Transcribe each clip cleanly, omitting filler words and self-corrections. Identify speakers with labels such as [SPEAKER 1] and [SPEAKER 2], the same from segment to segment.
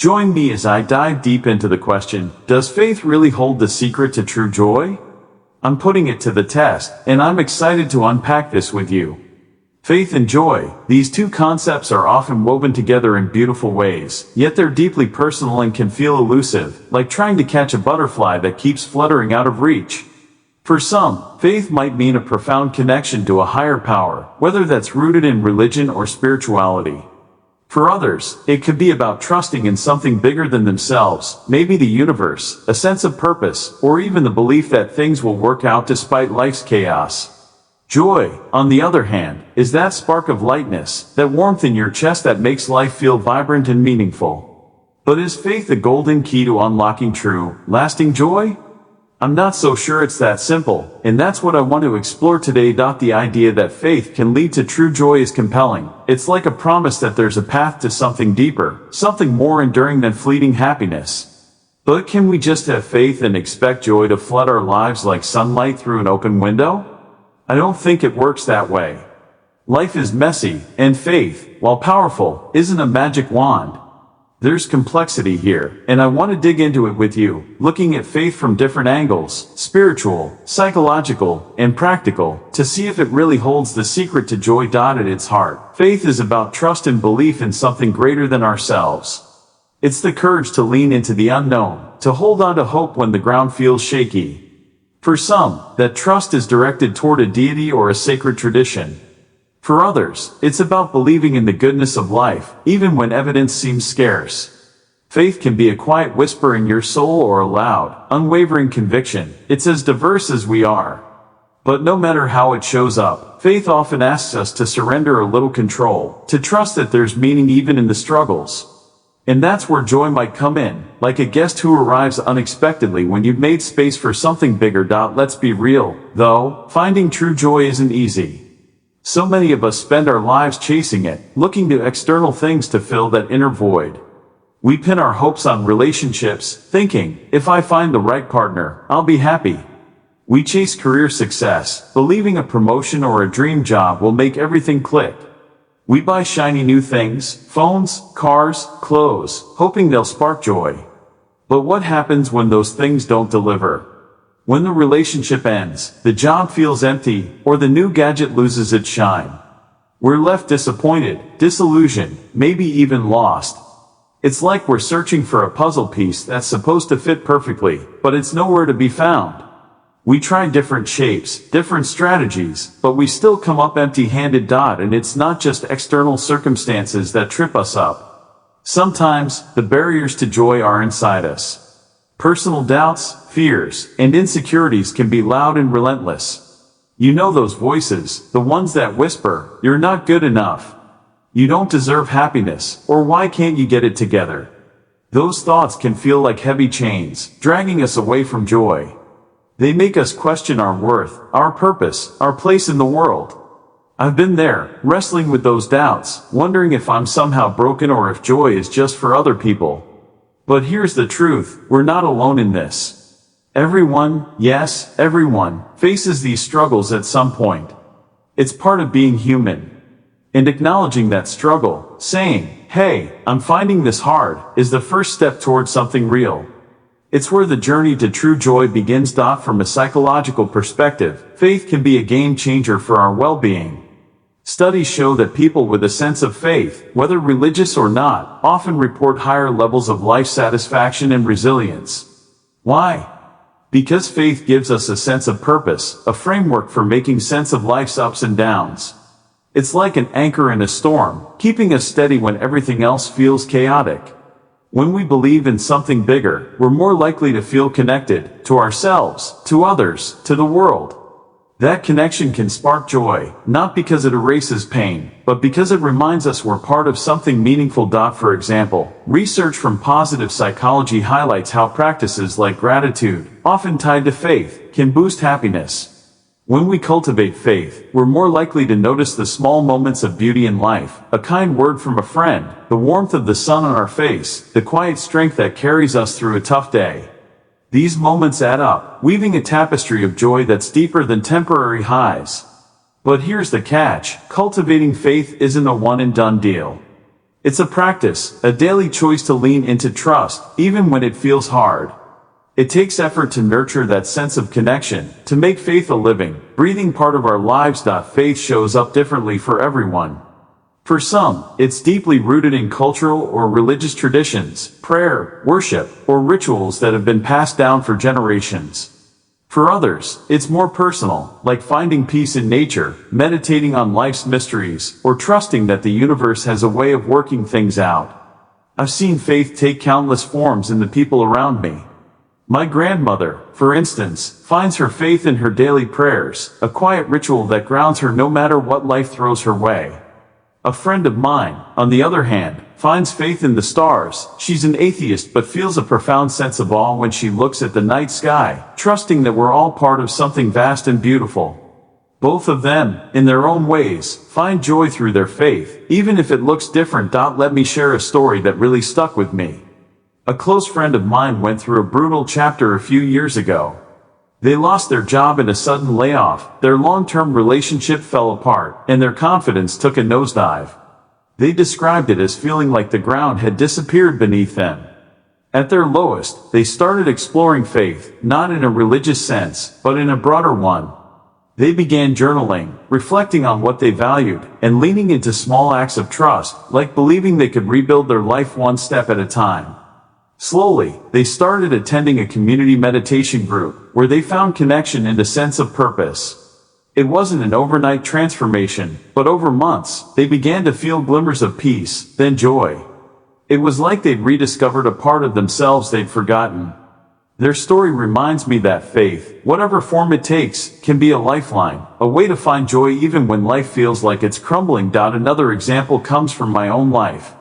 [SPEAKER 1] Join me as I dive deep into the question, does faith really hold the secret to true joy? I'm putting it to the test, and I'm excited to unpack this with you. Faith and joy, these two concepts are often woven together in beautiful ways, yet they're deeply personal and can feel elusive, like trying to catch a butterfly that keeps fluttering out of reach. For some, faith might mean a profound connection to a higher power, whether that's rooted in religion or spirituality. For others, it could be about trusting in something bigger than themselves, maybe the universe, a sense of purpose, or even the belief that things will work out despite life's chaos. Joy, on the other hand, is that spark of lightness, that warmth in your chest that makes life feel vibrant and meaningful. But is faith the golden key to unlocking true, lasting joy? I'm not so sure it's that simple, and that's what I want to explore today. The idea that faith can lead to true joy is compelling. It's like a promise that there's a path to something deeper, something more enduring than fleeting happiness. But can we just have faith and expect joy to flood our lives like sunlight through an open window? I don't think it works that way. Life is messy, and faith, while powerful, isn't a magic wand. There's complexity here, and I want to dig into it with you, looking at faith from different angles, spiritual, psychological, and practical, to see if it really holds the secret to joy. At its heart, faith is about trust and belief in something greater than ourselves. It's the courage to lean into the unknown, to hold on to hope when the ground feels shaky. For some, that trust is directed toward a deity or a sacred tradition. For others, it's about believing in the goodness of life, even when evidence seems scarce. Faith can be a quiet whisper in your soul or a loud, unwavering conviction. It's as diverse as we are. But no matter how it shows up, faith often asks us to surrender a little control, to trust that there's meaning even in the struggles. And that's where joy might come in, like a guest who arrives unexpectedly when you've made space for something bigger. Let's be real, though, finding true joy isn't easy. So many of us spend our lives chasing it, looking to external things to fill that inner void. We pin our hopes on relationships, thinking, if I find the right partner, I'll be happy. We chase career success, believing a promotion or a dream job will make everything click. We buy shiny new things, phones, cars, clothes, hoping they'll spark joy. But what happens when those things don't deliver? When the relationship ends, the job feels empty, or the new gadget loses its shine. We're left disappointed, disillusioned, maybe even lost. It's like we're searching for a puzzle piece that's supposed to fit perfectly, but it's nowhere to be found. We try different shapes, different strategies, but we still come up empty-handed. And it's not just external circumstances that trip us up. Sometimes, the barriers to joy are inside us. Personal doubts, fears, and insecurities can be loud and relentless. You know those voices, the ones that whisper, you're not good enough. You don't deserve happiness, or why can't you get it together? Those thoughts can feel like heavy chains, dragging us away from joy. They make us question our worth, our purpose, our place in the world. I've been there, wrestling with those doubts, wondering if I'm somehow broken or if joy is just for other people. But here's the truth, we're not alone in this. Everyone, yes, everyone, faces these struggles at some point. It's part of being human. And acknowledging that struggle, saying, hey, I'm finding this hard, is the first step toward something real. It's where the journey to true joy begins. From a psychological perspective, faith can be a game changer for our well-being. Studies show that people with a sense of faith, whether religious or not, often report higher levels of life satisfaction and resilience. Why? Because faith gives us a sense of purpose, a framework for making sense of life's ups and downs. It's like an anchor in a storm, keeping us steady when everything else feels chaotic. When we believe in something bigger, we're more likely to feel connected, to ourselves, to others, to the world. That connection can spark joy, not because it erases pain, but because it reminds us we're part of something meaningful. For example, research from positive psychology highlights how practices like gratitude, often tied to faith, can boost happiness. When we cultivate faith, we're more likely to notice the small moments of beauty in life, a kind word from a friend, the warmth of the sun on our face, the quiet strength that carries us through a tough day. These moments add up, weaving a tapestry of joy that's deeper than temporary highs. But here's the catch, cultivating faith isn't a one-and-done deal. It's a practice, a daily choice to lean into trust, even when it feels hard. It takes effort to nurture that sense of connection, to make faith a living, breathing part of our lives. Faith shows up differently for everyone. For some, it's deeply rooted in cultural or religious traditions, prayer, worship, or rituals that have been passed down for generations. For others, it's more personal, like finding peace in nature, meditating on life's mysteries, or trusting that the universe has a way of working things out. I've seen faith take countless forms in the people around me. My grandmother, for instance, finds her faith in her daily prayers, a quiet ritual that grounds her no matter what life throws her way. A friend of mine, on the other hand, finds faith in the stars. She's an atheist but feels a profound sense of awe when she looks at the night sky, trusting that we're all part of something vast and beautiful. Both of them, in their own ways, find joy through their faith, even if it looks different. Let me share a story that really stuck with me. A close friend of mine went through a brutal chapter a few years ago. They lost their job in a sudden layoff, their long-term relationship fell apart, and their confidence took a nosedive. They described it as feeling like the ground had disappeared beneath them. At their lowest, they started exploring faith, not in a religious sense, but in a broader one. They began journaling, reflecting on what they valued, and leaning into small acts of trust, like believing they could rebuild their life one step at a time. Slowly, they started attending a community meditation group, where they found connection and a sense of purpose. It wasn't an overnight transformation, but over months, they began to feel glimmers of peace, then joy. It was like they'd rediscovered a part of themselves they'd forgotten. Their story reminds me that faith, whatever form it takes, can be a lifeline, a way to find joy even when life feels like it's crumbling. Another example comes from my own life.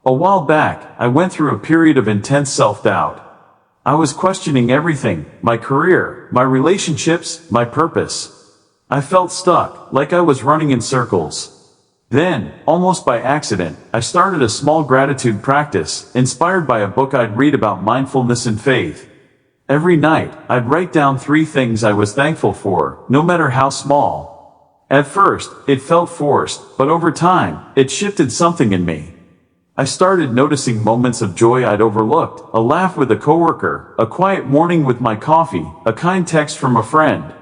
[SPEAKER 1] A while back, I went through a period of intense self-doubt. I was questioning everything, my career, my relationships, my purpose. I felt stuck, like I was running in circles. Then, almost by accident, I started a small gratitude practice, inspired by a book I'd read about mindfulness and faith. Every night, I'd write down 3 things I was thankful for, no matter how small. At first, it felt forced, but over time, it shifted something in me. I started noticing moments of joy I'd overlooked, a laugh with a coworker, a quiet morning with my coffee, a kind text from a friend.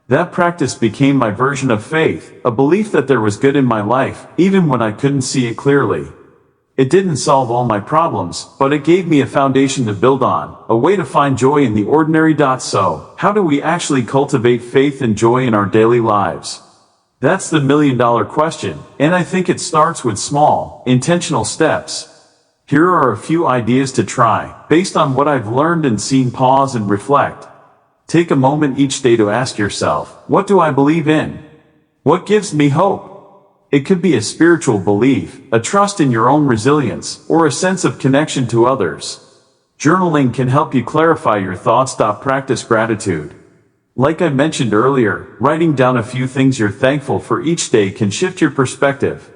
[SPEAKER 1] That practice became my version of faith, a belief that there was good in my life, even when I couldn't see it clearly. It didn't solve all my problems, but it gave me a foundation to build on, a way to find joy in the ordinary. So, how do we actually cultivate faith and joy in our daily lives? That's the million-dollar question, and I think it starts with small, intentional steps. Here are a few ideas to try, based on what I've learned and seen. Pause and reflect. Take a moment each day to ask yourself, what do I believe in? What gives me hope? It could be a spiritual belief, a trust in your own resilience, or a sense of connection to others. Journaling can help you clarify your thoughts. Practice gratitude. Like I mentioned earlier, writing down a few things you're thankful for each day can shift your perspective.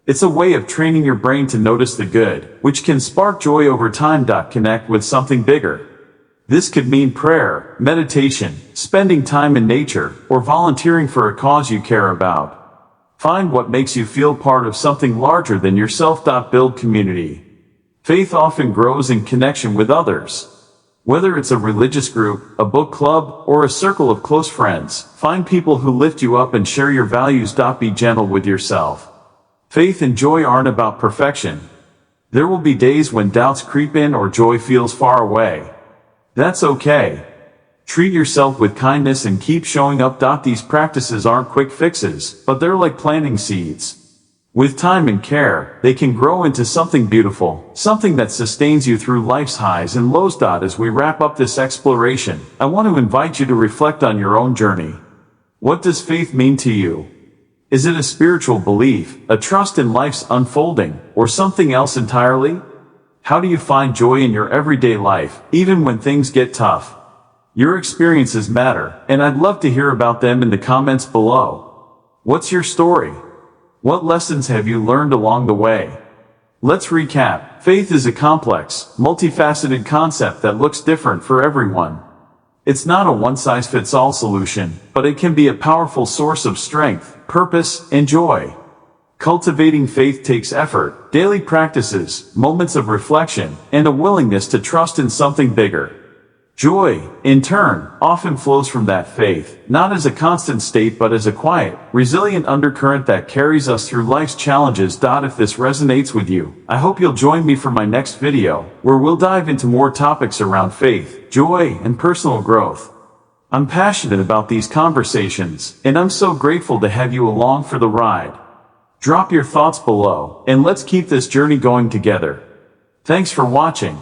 [SPEAKER 1] It's a way of training your brain to notice the good, which can spark joy over time. Connect with something bigger. This could mean prayer, meditation, spending time in nature, or volunteering for a cause you care about. Find what makes you feel part of something larger than yourself. Build community. Faith often grows in connection with others. Whether it's a religious group, a book club, or a circle of close friends, find people who lift you up and share your values. Be gentle with yourself. Faith and joy aren't about perfection. There will be days when doubts creep in or joy feels far away. That's okay. Treat yourself with kindness and keep showing up. These practices aren't quick fixes, but they're like planting seeds. With time and care, they can grow into something beautiful, something that sustains you through life's highs and lows. As we wrap up this exploration, I want to invite you to reflect on your own journey. What does faith mean to you? Is it a spiritual belief, a trust in life's unfolding, or something else entirely? How do you find joy in your everyday life, even when things get tough? Your experiences matter, and I'd love to hear about them in the comments below. What's your story? What lessons have you learned along the way? Let's recap. Faith is a complex, multifaceted concept that looks different for everyone. It's not a one-size-fits-all solution, but it can be a powerful source of strength, purpose, and joy. Cultivating faith takes effort, daily practices, moments of reflection, and a willingness to trust in something bigger. Joy, in turn, often flows from that faith, not as a constant state but as a quiet, resilient undercurrent that carries us through life's challenges. If this resonates with you, I hope you'll join me for my next video, where we'll dive into more topics around faith, joy, and personal growth. I'm passionate about these conversations, and I'm so grateful to have you along for the ride. Drop your thoughts below, and let's keep this journey going together. Thanks for watching.